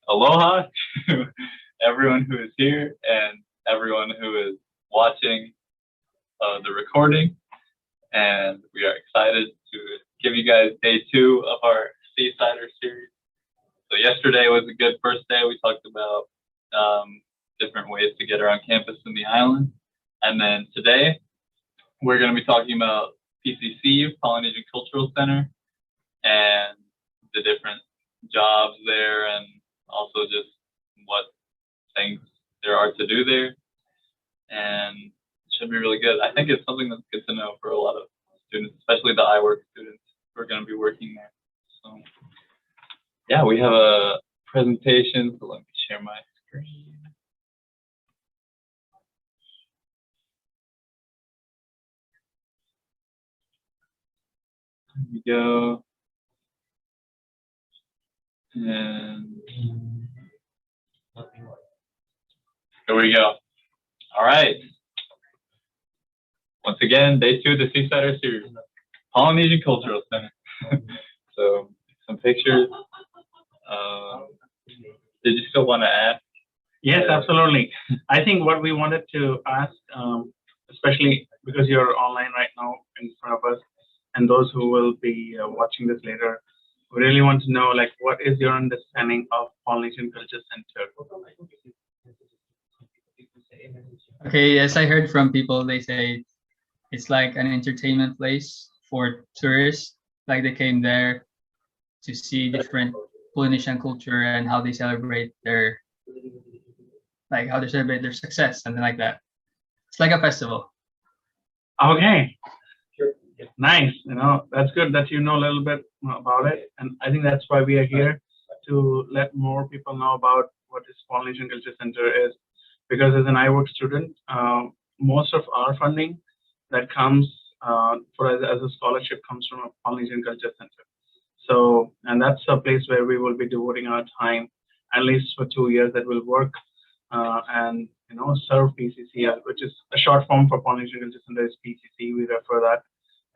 aloha to everyone who is here and everyone who is watching the recording. And we are excited to give you guys day 2 of our Seasider series. So yesterday was a good first day. We talked about different ways to get around campus in the island. And then today, we're going to be talking about PCC, Polynesian Cultural Center, and the different jobs there, and also just what things there are to do there. And it should be really good. I think it's something that's good to know for a lot of students, especially the iWork students who are going to be working there. So yeah, we have a presentation, so let me share my screen. There we go. And here we go. All right. Once again, day 2 of the Seasider series, Polynesian Cultural Center. So some pictures. Did you still want to ask? Yes, absolutely. I think what we wanted to ask, especially because you're online right now in front of us, and those who will be watching this later, we really want to know, like, what is your understanding of Polynesian Culture Center? Okay, as I heard from people, they say it's like an entertainment place for tourists. Like they came there to see different Polynesian culture and how they celebrate their, like how they celebrate their success, something like that. It's like a festival. Okay. Nice. You know, that's good that you know a little bit about it. And I think that's why we are here, to let more people know about what this Polynesian Culture Center is. Because as an iWork student, most of our funding that comes as a scholarship comes from a Polynesian Culture Center. So, and that's a place where we will be devoting our time, at least for 2 years, that will work and, you know, serve PCC, which is a short form for Polynesian Culture Center is PCC. We refer that.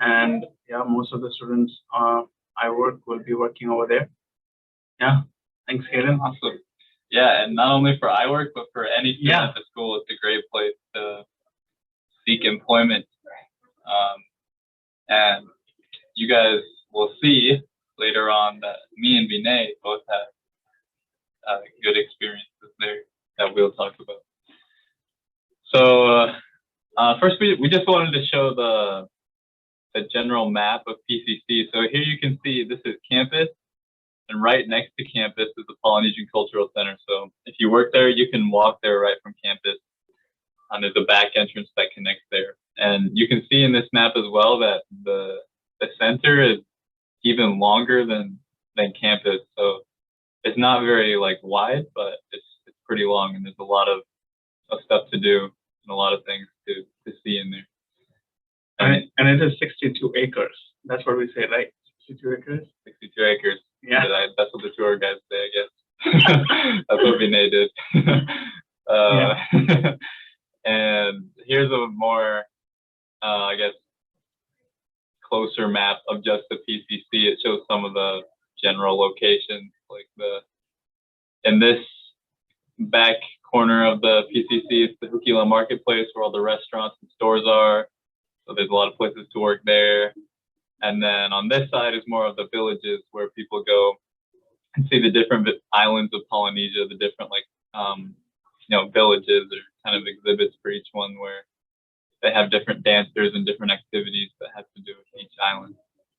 And yeah, most of the students iWork will be working over there. Yeah. Thanks, Hayden. Awesome. Yeah, and not only for iWork, but for any student at the school, it's a great place to seek employment. And you guys will see later on that me and Vinay both had good experiences there that we'll talk about. So first, we just wanted to show the general map of PCC. So here you can see this is campus. And right next to campus is the Polynesian Cultural Center. So if you work there, you can walk there right from campus. And there's a back entrance that connects there. And you can see in this map as well that the center is even longer than campus. So it's not very like wide, but it's pretty long, and there's a lot of stuff to do and a lot of things to see in there. And it is 62 acres. That's what we say, right? 62 acres? 62 acres. Yeah. That's what the tour guides say, I guess. That's what Vinay did. And here's a more, I guess, closer map of just the PCC. It shows some of the general locations, like in this back corner of the PCC, it's the Hukila Marketplace where all the restaurants and stores are. So there's a lot of places to work there. And then on this side is more of the villages where people go and see the different islands of Polynesia, the different villages or kind of exhibits for each one, where they have different dancers and different activities that have to do with each island.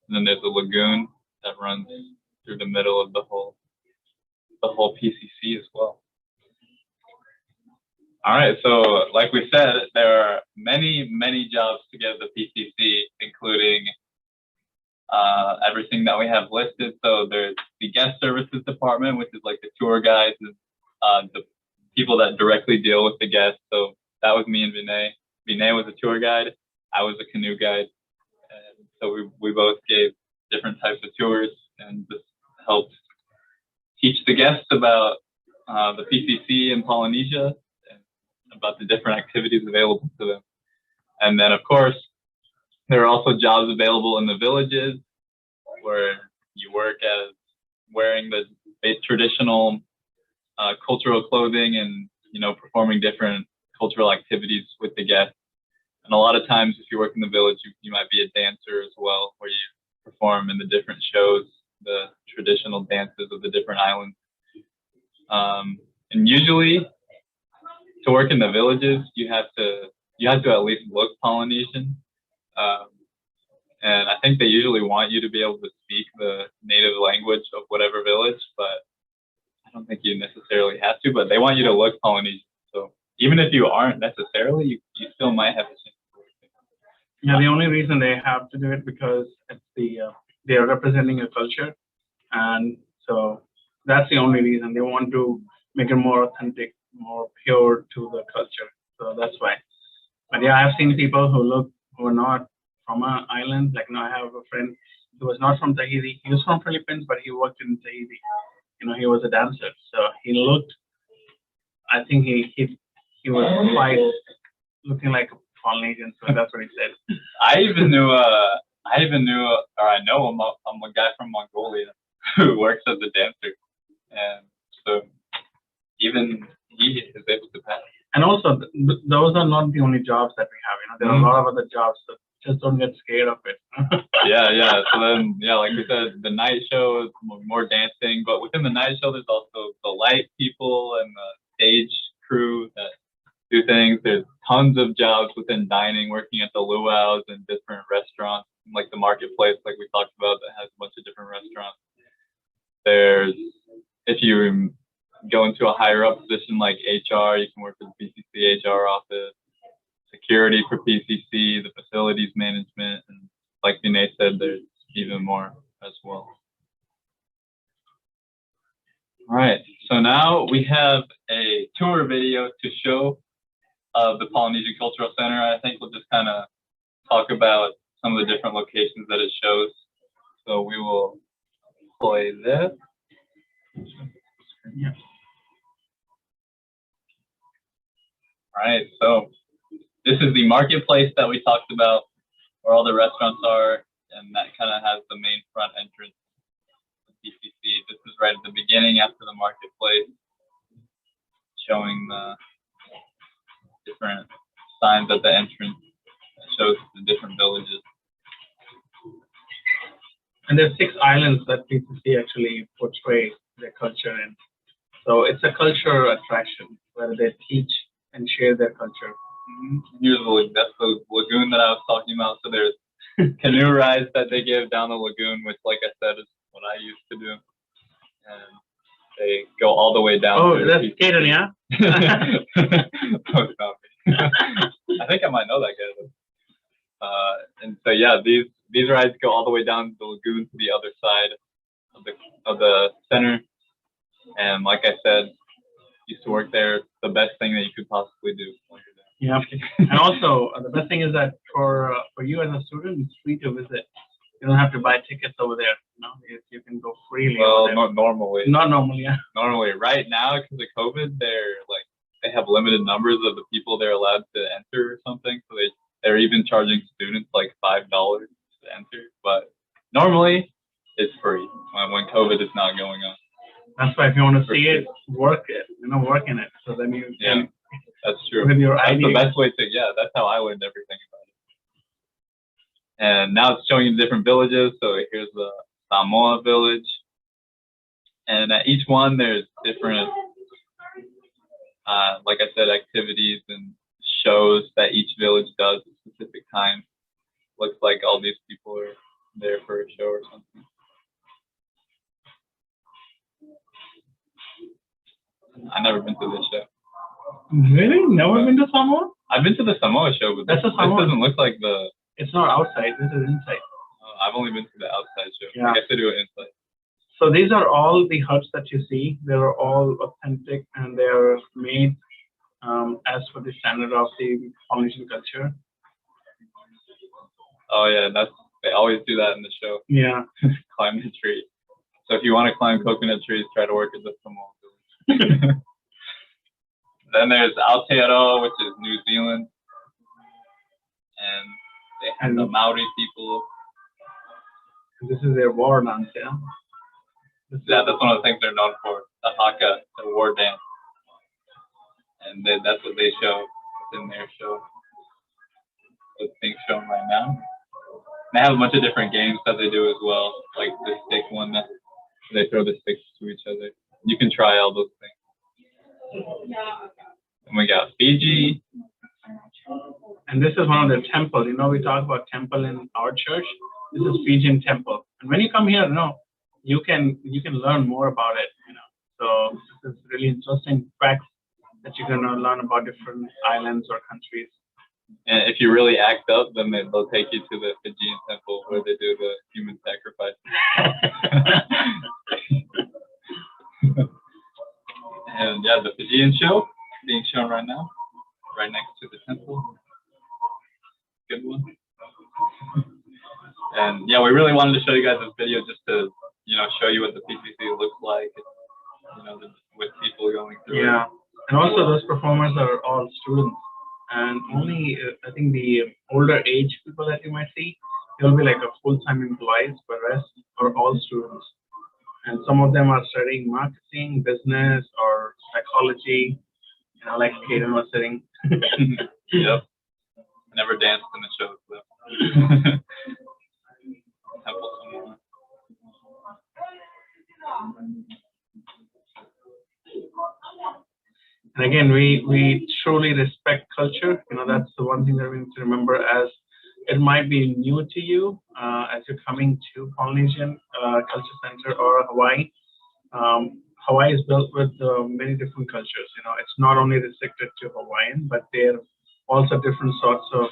And then there's a lagoon that runs through the middle of the whole PCC as well. All right, so like we said, there are many, many jobs to get at the PCC, including everything that we have listed. So there's the guest services department, which is like the tour guides, the people that directly deal with the guests. So that was me and Vinay. Vinay was a tour guide. I was a canoe guide. And so we both gave different types of tours and just helped teach the guests about the PCC in Polynesia and about the different activities available to them. And then, of course, there are also jobs available in the villages where you work as wearing the traditional cultural clothing and, you know, performing different cultural activities with the guests. And a lot of times, if you work in the village, you might be a dancer as well, where you perform in the different shows, the traditional dances of the different islands. And usually, to work in the villages, you have to at least look Polynesian. And I think they usually want you to be able to speak the native language of whatever village, but I don't think you necessarily have to. But they want you to look Polynesian. So even if you aren't necessarily, you still might have a chance. Yeah, the only reason they have to do it because it's they are representing a culture, and so that's the only reason they want to make it more authentic, more pure to the culture. So that's why. But yeah, I've seen people who are not from an island. Like, I have a friend who was not from Tahiti. He was from Philippines, but he worked in Tahiti. He was a dancer, so he looked. I think he was quite looking like a Polynesian, so that's what he said. I know I'm a guy from Mongolia who works as a dancer, and so even he is able to pass. And also, those are not the only jobs that we have. There are a lot of other jobs, so just don't get scared of it. Yeah. So then, like we said, the night show is more dancing, but within the night show, there's also the light people and the stage crew that do things. There's tons of jobs within dining, working at the luau's and different restaurants, like the marketplace, like we talked about, that has a bunch of different restaurants. There's, if you go into a higher up position like HR, you can work for the PCC HR office, security for PCC, the facilities management, and like Vinay said, there's even more as well. All right, so now we have a tour video to show of the Polynesian Cultural Center. I think we'll just kind of talk about some of the different locations that it shows. So we will play this. Yeah. All right, so this is the marketplace that we talked about, where all the restaurants are, and that kind of has the main front entrance of PCC. This is right at the beginning after the marketplace, showing the different signs at the entrance that shows the different villages. And there's 6 islands that PCC actually portray their culture in. So it's a culture attraction where they teach and share their culture. Usually that's the lagoon that I was talking about. So there's canoe rides that they give down the lagoon, which, like I said, is what I used to do. And they go all the way down. Oh, that's Kaden, yeah? Oh, stop me. I think I might know that guy. And so yeah, these rides go all the way down the lagoon to the other side of the center. And like I said, used to work there. It's the best thing that you could possibly do while you're there. Yeah. And also, the best thing is that for you as a student, it's free to visit. You don't have to buy tickets over there. You can go freely. Well, not normally. Not normally, yeah. Normally, right now, because of COVID, they have limited numbers of the people they're allowed to enter or something. So they're even charging students like $5 to enter. But normally, it's free when COVID is not going on. That's why if you want to see it, work in it. So then you can. That's true. With your that's ID. The best way to, that's how I learned everything about it. And now it's showing you the different villages. So here's the Samoa village. And at each one, there's different, like I said, activities and shows that each village does at specific times. Looks like all these people are there for a show or something. I've never been to this show. Really? Never been to Samoa? I've been to the Samoa show, but this doesn't look like the... It's not outside, this is inside. I've only been to the outside show. Yeah. I guess they do it inside. So these are all the huts that you see. They're all authentic and they're made as per the standard of the Polynesian culture. Oh yeah, they always do that in the show. Yeah. Climb the tree. So if you want to climb coconut trees, try to work at the Samoa village. Then there's Aotearoa, which is New Zealand. And they have the Maori people. This is their war dance, yeah? Yeah, that's one of the things they're known for. the haka, the war dance, and that's what they show in their show. Those things shown right now. They have a bunch of different games that they do as well, like the stick one that they throw the sticks to each other. You can try all those things. And we got Fiji. And this is one of the temples. You know, we talk about temple in our church. This is Fijian temple. And when you come here, you can learn more about it. So this is really interesting facts that you're gonna learn about different islands or countries. And if you really act up, then they'll take you to the Fijian temple where they do the human sacrifice. And yeah, the Fijian show being shown right now, right next to the temple. Good one. And yeah, we really wanted to show you guys this video just to, show you what the PCC looks like, with people going through it. Yeah, and also those performers are all students. And only, I think the older age people that you might see, they'll be like a full-time employees, but rest are all students. And some of them are studying marketing, business, or psychology, like Kaden was saying. Yep. I never danced in the show, so. And again, we truly respect culture. That's the one thing that we need to remember, as it might be new to you as you're coming to Polynesian Culture Center or Hawaii. Hawaii is built with many different cultures. It's not only restricted to Hawaiian, but there are also different sorts of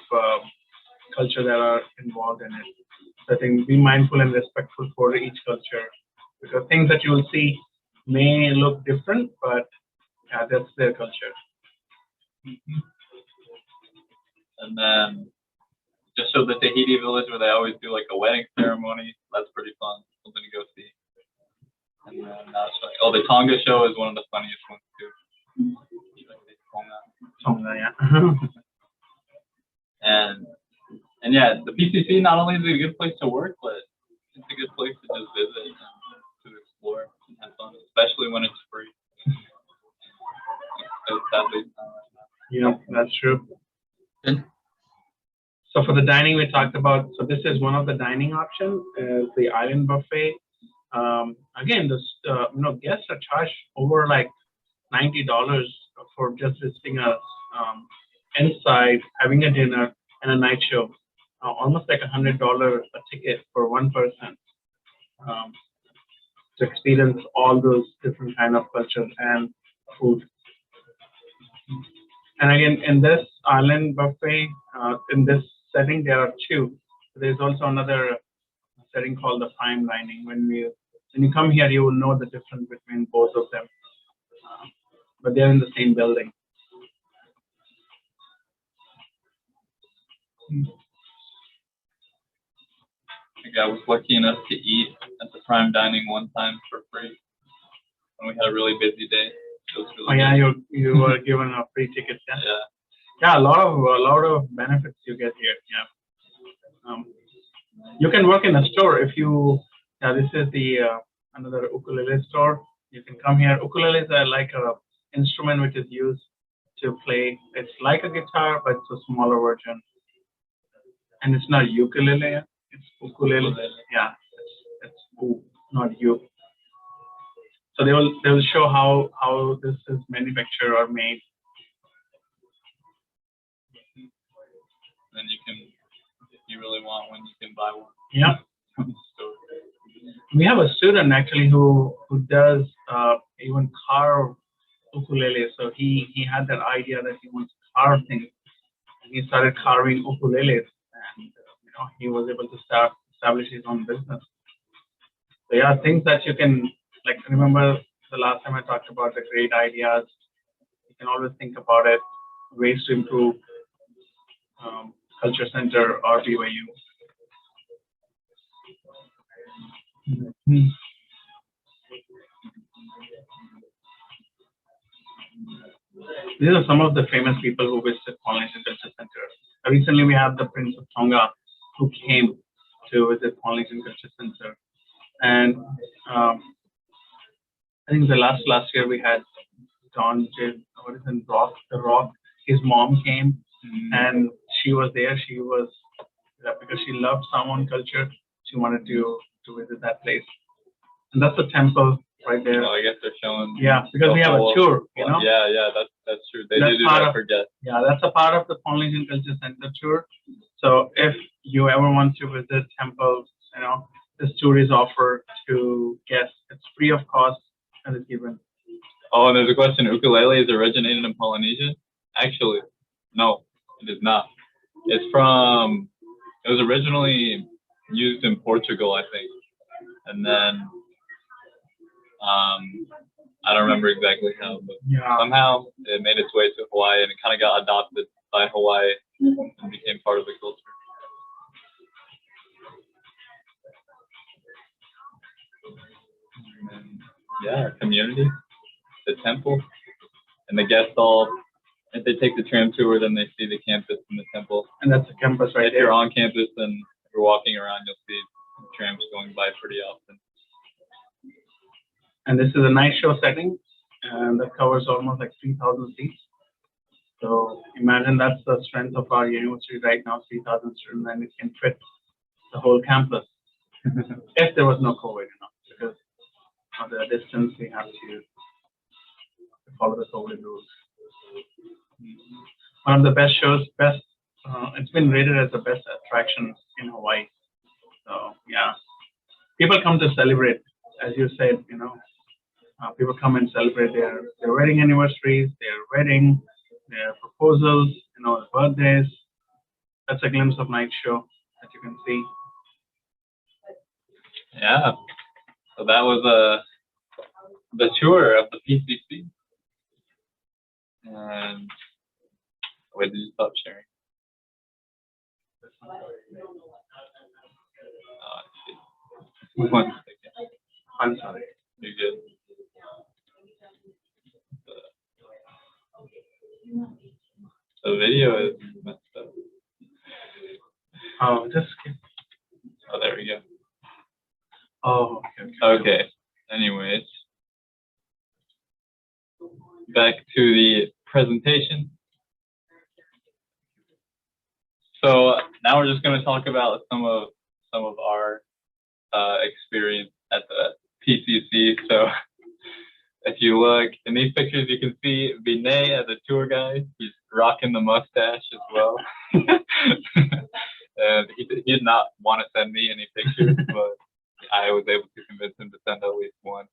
culture that are involved in it. So I think be mindful and respectful for each culture, because things that you will see may look different, but yeah, that's their culture. Mm-hmm. And then just show the Tahiti village where they always do like a wedding ceremony. That's pretty fun, something to go see. And then the Tonga show is one of the funniest ones too. Tonga, yeah. And yeah, the PCC not only is it a good place to work, but it's a good place to just visit and to explore and have fun, especially when it's free. Yeah, that's true. Good. So for the dining we talked about, so this is one of the dining options, is the island buffet. Again, this guests are charged over like $90 for just visiting us inside, having a dinner and a night show. Almost like $100 a ticket for one person to experience all those different kind of cultures and food. And again, in this island buffet, in this setting, there are two. There's also another setting called the fine dining. When you come here, you will know the difference between both of them. But they're in the same building. I was lucky enough to eat at the Prime Dining one time for free when we had a really busy day. Really you were given a free ticket. Yeah, a lot of benefits you get here. Yeah, you can work in a store if you. Yeah, this is the another ukulele store. You can come here. Ukuleles are like a instrument which is used to play. It's like a guitar, but it's a smaller version. And it's not ukulele. It's ukulele. Yeah, it's not you. So they will show how this is manufactured or made. And you can, if you really want one, you can buy one. Yeah. We have a student actually who does even carve ukulele. So he had that idea that he wants to carve things, and he started carving ukuleles, and he was able to establish his own business. So yeah, things that you can, like, remember the last time I talked about the great ideas. You can always think about it, ways to improve Culture Center or BYU. These are some of the famous people who visited Polynesian Culture Center. Recently, we have the Prince of Tonga who came to visit Polynesian Culture Center. And I think the last year we had Don did what is it, Rock, The Rock. His mom came and she was there. She was because she loved Samoan culture. She wanted to visit that place, and that's a temple right there. Oh, I guess they're showing. Yeah, because we have a tour, you know. Yeah, that's true. They do that for guests. Yeah, that's a part of the Polynesian Culture Center tour. So if you ever want to visit temples, you know, this tour is offered to guests. It's free of cost and it's given. Oh, and there's a question. Ukulele is originated in Polynesia? Actually, no, it is not. It was originally used in Portugal, I think. And then, I don't remember exactly how, but somehow it made its way to Hawaii and it kind of got adopted by Hawaii and became part of the culture. And, yeah, our community, the temple, and the guests all, if they take the tram tour, then they see the campus and the temple. And that's the campus right if there. If you're on campus and you're walking around, you'll see trams going by pretty often. And this is a nice show setting, and that covers almost like 3,000 seats. So imagine that's the strength of our university right now, 3,000 students, and it can fit the whole campus. If there was no COVID, you know, because of the distance, we have to follow the COVID rules. One of the best shows, it's been rated as the best attraction in Hawaii. So yeah, people come to celebrate, as you said, you know. People come and celebrate their wedding anniversaries, their wedding, their proposals, you know, birthdays. That's a glimpse of night show that you can see. Yeah. So that was the tour of the PCC. And wait, did you stop sharing? Oh, I see. 1 second. I'm sorry. You're good. The video is messed up. Oh, just skip. Oh, there we go. Oh, okay. Okay. Anyways, back to the presentation. So now we're just going to talk about some of our experience at the PCC. So if you look in these pictures, you can see Vinay as a tour guide. He's rocking the mustache as well. And he did not want to send me any pictures, but I was able to convince him to send at least one.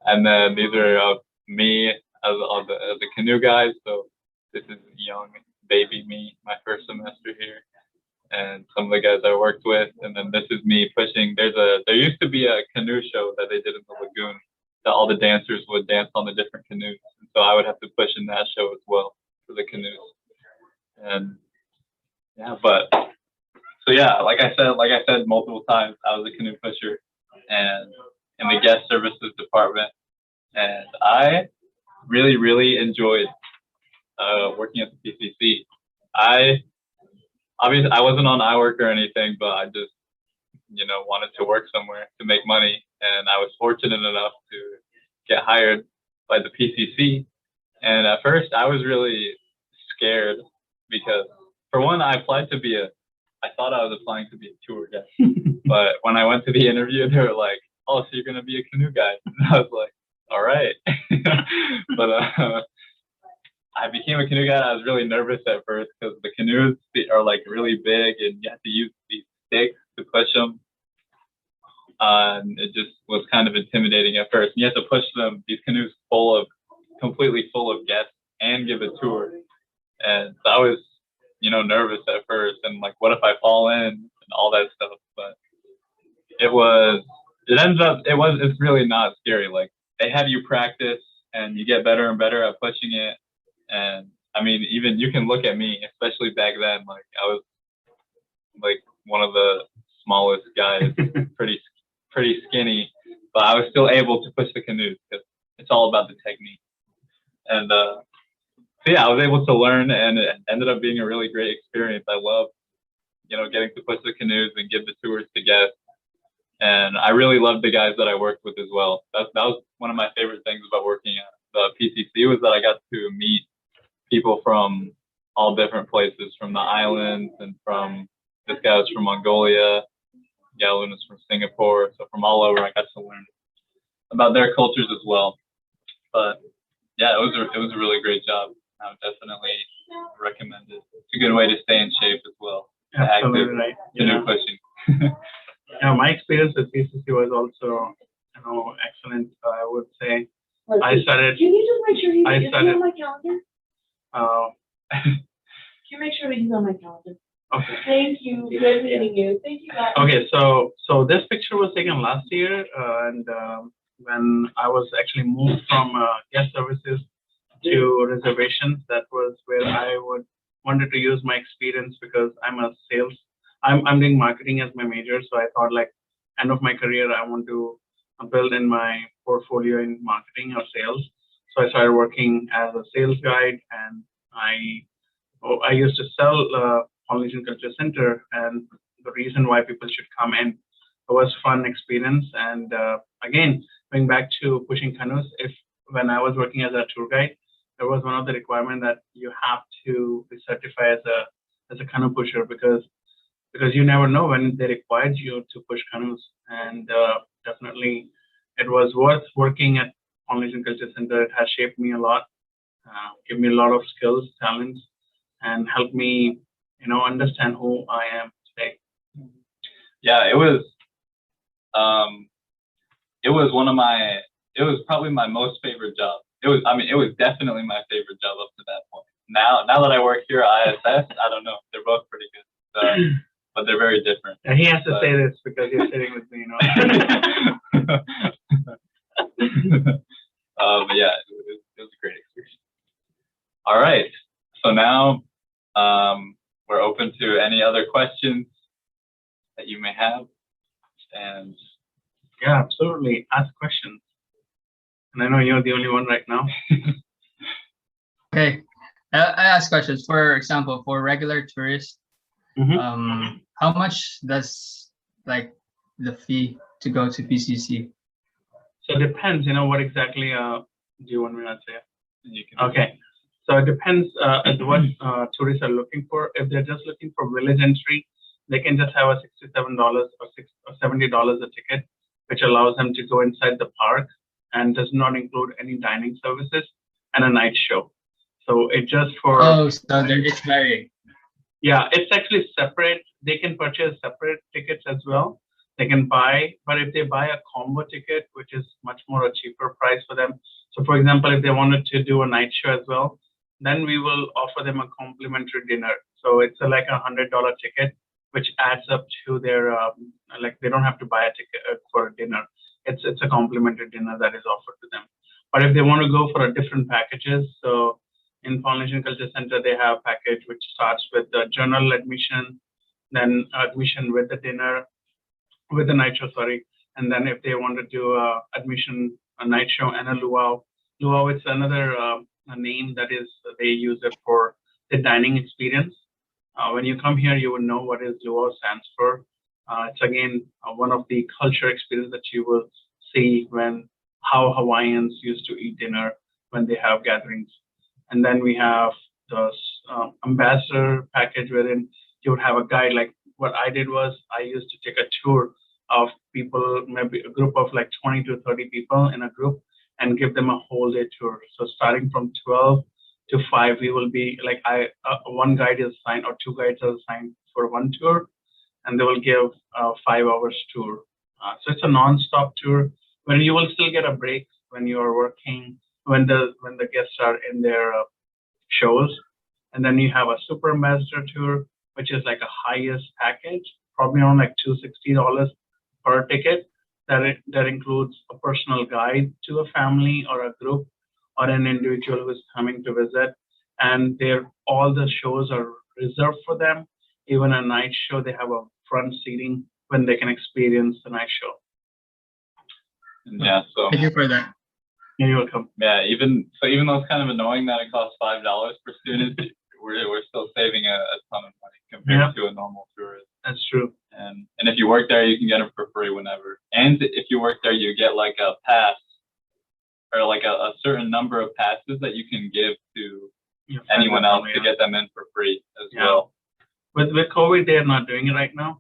And then these are of me as a canoe guide. So this is young baby me, my first semester here, and some of the guys I worked with. And then this is me pushing. There used to be a canoe show that they did in the lagoon that all the dancers would dance on the different canoes. And so I would have to push in that show as well for the canoes. And yeah, so yeah, like I said multiple times, I was a canoe pusher and in the guest services department. And I really, really enjoyed working at the PCC. Obviously I wasn't on iWork or anything, but I just, you know, wanted to work somewhere to make money. And I was fortunate enough to get hired by the PCC. And at first I was really scared because, for one, I thought I was applying to be a tour guide. But when I went to the interview, they were like, oh, so you're going to be a canoe guide. And I was like, all right. But I became a canoe guide. I was really nervous at first because the canoes are like really big and you have to use these sticks to push them. And it just was kind of intimidating at first. You have to push them, these canoes completely full of guests, and give a tour. And so I was, you know, nervous at first and like, what if I fall in and all that stuff. But it's really not scary. Like, they have you practice and you get better and better at pushing it. And I mean, even you can look at me, especially back then, like I was like one of the smallest guys, pretty skinny, but I was still able to push the canoes because it's all about the technique. And so yeah, I was able to learn, and it ended up being a really great experience. I love, you know, getting to push the canoes and give the tours to guests. And I really loved the guys that I worked with as well. That was one of my favorite things about working at the PCC was that I got to meet people from all different places, from the islands and from this guy was from Mongolia, Galuna's from Singapore, so from all over I got to learn about their cultures as well. But yeah, it was a really great job. I would definitely recommend it. It's a good way to stay in shape as well. Absolutely Active, right. canoe pushing. Yeah, my experience with PCC was also, excellent. I would say I started. Can you just make sure he's I started. on my calendar? Can you make sure that he's on my calendar? Okay. Thank you. Good meeting you. Thank you, guys. Okay, so this picture was taken last year, and when I was actually moved from guest services to reservations, that was where I wanted to use my experience because I'm doing marketing as my major, so I thought like end of my career I want to build in my portfolio in marketing or sales. So I started working as a sales guide, and I used to sell Polynesian Cultural Center, and the reason why people should come in. It was fun experience, and again, going back to pushing canoes, when I was working as a tour guide, there was one of the requirement that you have to be certified as a canoe pusher because you never know when they required you to push canoes, and definitely it was worth working at Polynesian Cultural Center. It has shaped me a lot, give me a lot of skills, talents, and helped me, understand who I am today. Yeah, it was probably my most favorite job. It was definitely my favorite job up to that point. Now that I work here at ISS, I don't know, they're both pretty good, but they're very different. And he has to say this because you're sitting with me, But yeah, it was a great experience. All right, so now we're open to any other questions that you may have, and yeah, absolutely, ask questions. And I know you're the only one right now. Okay, I ask questions. For example, for regular tourists, how much does like the fee to go to PCC? So it depends, what exactly do you want me to say? you can. Okay, so it depends what tourists are looking for. If they're just looking for village entry, they can just have a $67 or $70 a ticket, which allows them to go inside the park and does not include any dining services and a night show. So it just for it's varying. Yeah, it's actually separate. They can purchase separate tickets as well. They can buy, but if they buy a combo ticket, which is much more a cheaper price for them. So for example, if they wanted to do a night show as well, then we will offer them a complimentary dinner. So it's like $100 ticket, which adds up to their, they don't have to buy a ticket for a dinner. It's a complimentary dinner that is offered to them. But if they want to go for a different packages, so in Polynesian Cultural Center, they have a package which starts with the general admission, then admission with the dinner, with the night show, sorry. And then if they want to do admission, a night show and a luau. Luau is another a name that is, they use it for the dining experience. When you come here, you will know what is luau stands for. It's again, one of the culture experience that you will see how Hawaiians used to eat dinner when they have gatherings. And then we have the ambassador package wherein you would have a guide. Like what I did was I used to take a tour of people, maybe a group of like 20 to 30 people in a group and give them a whole day tour. So starting from 12 to 5, we will be like, one guide is assigned or two guides are assigned for one tour, and they will give a 5 hours tour. So it's a non-stop tour when you will still get a break when you are working, when the guests are in their shows. And then you have a super ambassador tour, which is like a highest package, probably around like $260 per ticket. That includes a personal guide to a family or a group or an individual who is coming to visit. And all the shows are reserved for them. Even a night show, they have a front seating when they can experience the night show. Yeah, so thank you for that. You're welcome. Yeah, even though it's kind of annoying that it costs $5 per student, we're still saving a ton of money compared to a normal tourist. That's true. And if you you work there, you can get them for free whenever. And if you work there, you get like a pass or like a certain number of passes that you can give to anyone else to get them in for free as well. With COVID, they are not doing it right now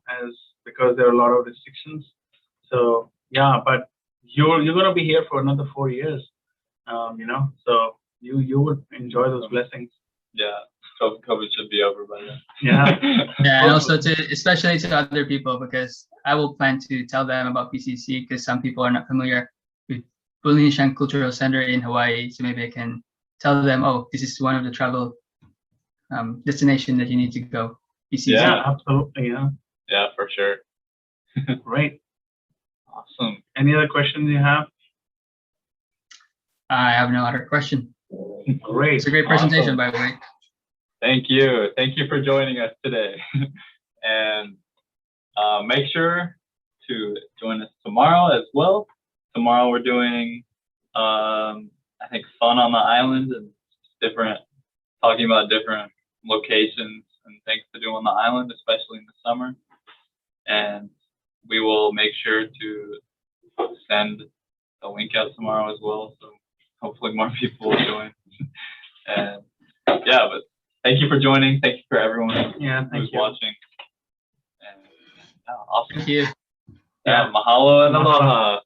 because there are a lot of restrictions. So yeah, but you're gonna be here for another 4 years, so you would enjoy those blessings. Yeah, COVID should be over by then. Yeah. Yeah, and also especially to other people, because I will plan to tell them about PCC because some people are not familiar with Polynesian Cultural Center in Hawaii. So maybe I can tell them, oh, this is one of the travel destination that you need to go. PCC. Yeah, absolutely. Yeah. Yeah, for sure. Great. Awesome. Any other questions you have? I have no other question. Great. It's a great presentation, Awesome. by the way. Thank you. Thank you for joining us today. And make sure to join us tomorrow as well. Tomorrow we're doing, I think, fun on the island and talking about different locations and things to do on the island, especially in the summer. And we will make sure to send a link out tomorrow as well. So hopefully more people will join. And yeah, but thank you for joining. Thank you for everyone who's watching. And awesome. Thank you. Yeah, mahalo and aloha.